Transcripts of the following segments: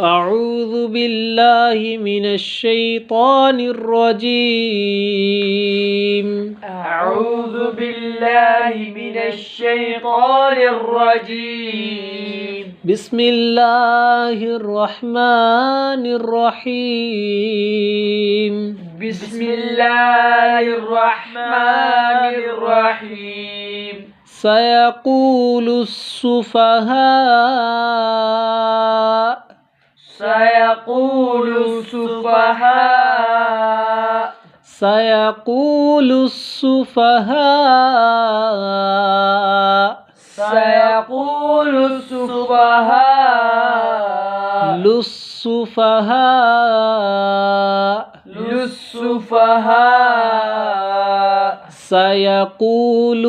أعوذ بالله من الشيطان الرجيم. أعوذ بالله من الشيطان الرجيم. بسم الله الرحمن الرحيم. بسم الله الرحمن الرحيم. سيقول السفهاء سيقول السفهاء سيقول السفهاء سيقول السفهاء للسفهاء سيقول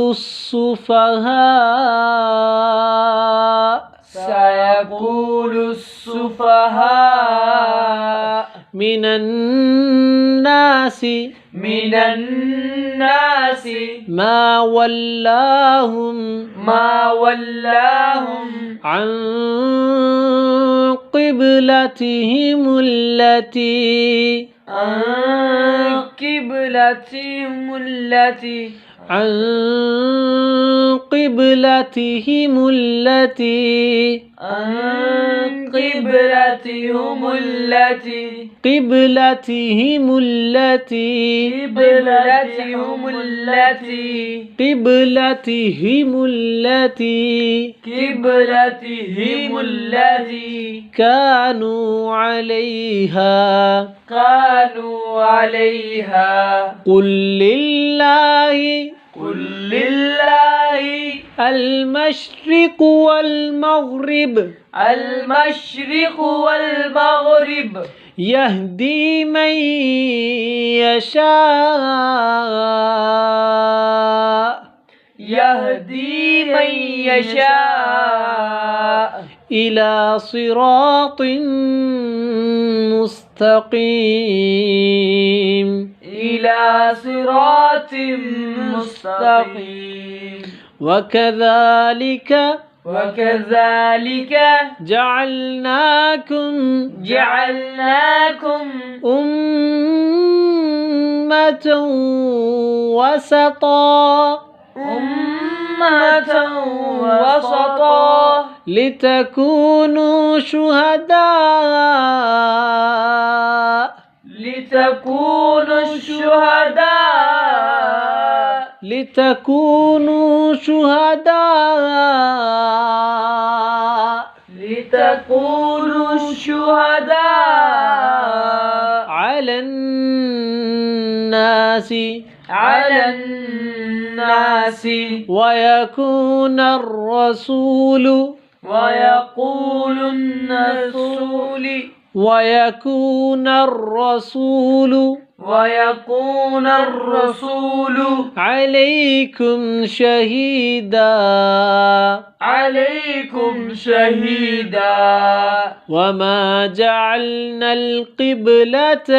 السفهاء من الناس ما ولاهم عن قبلتهم التي كانوا عليها قل لله المشرق والمغرب يهدي من يشاء إلى صراط مستقيم. وكذلك جعلناكم أمة وسطا لتكونوا شهداء على الناس ويكون الرسول عليكم شهيدا وما جعلنا القبلة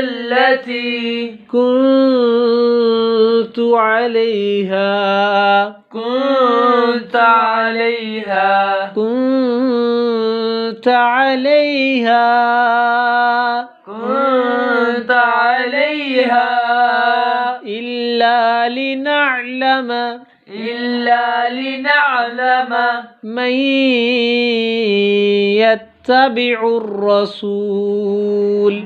التي كنت عليها إلا لنعلم من يتبع الرسول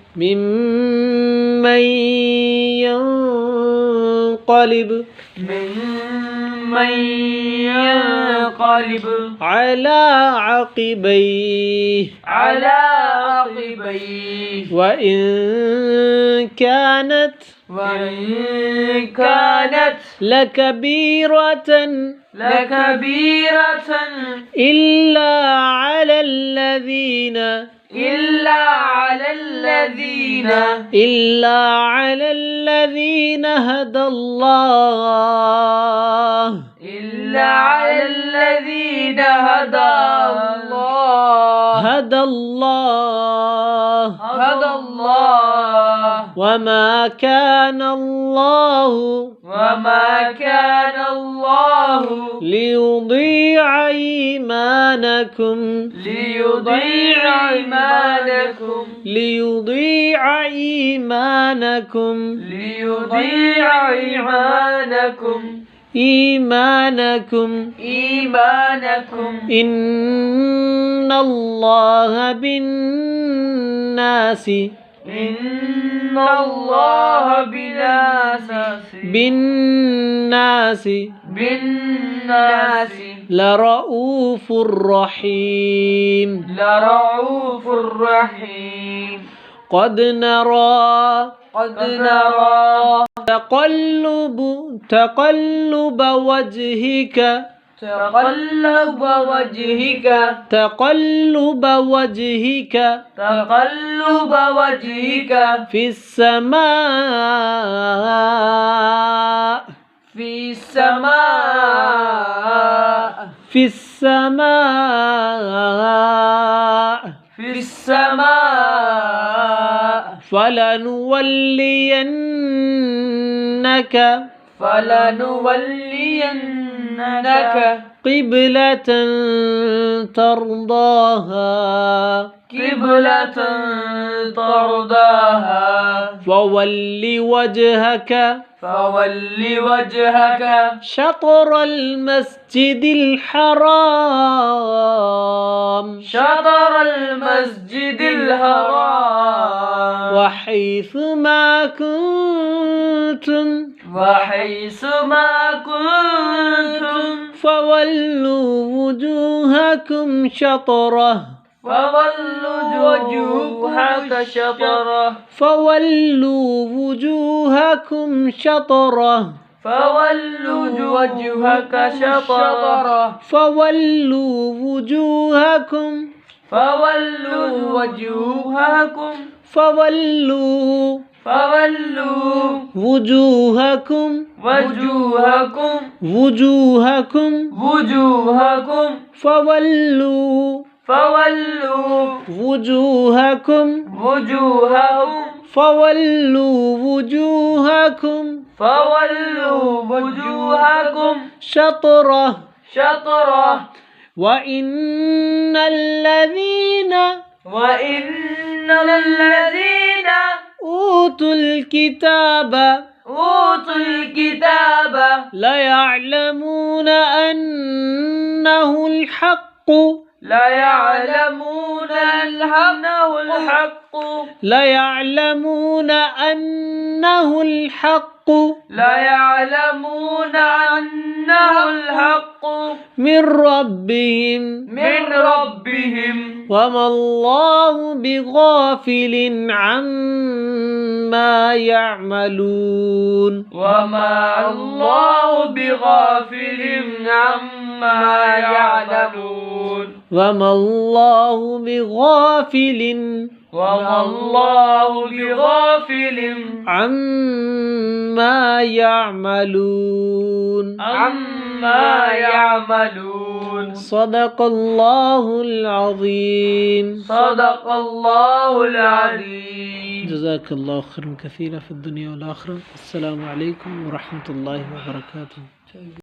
ممن ينقلب من ينقلب على عقبيه وإن كانت لكبيرة إلا على الذين هدى الله وما كان الله ليضيع إيمانكم إن الله بالناس لرؤوف رحيم قد نرى تقلب وجهك في السماء فلنولينك قبلة ترضاها فول وجهك شطر المسجد الحرام وحيث ما كنتم فولوا وجوهكم شطره شطره وإن الذين أوتوا الكتاب ليعلمون أنه الحق من ربهم وما الله بغافل عما يعملون صدق الله العظيم جزاك الله خيرا كثيرا في الدنيا والآخرة. السلام عليكم ورحمة الله وبركاته.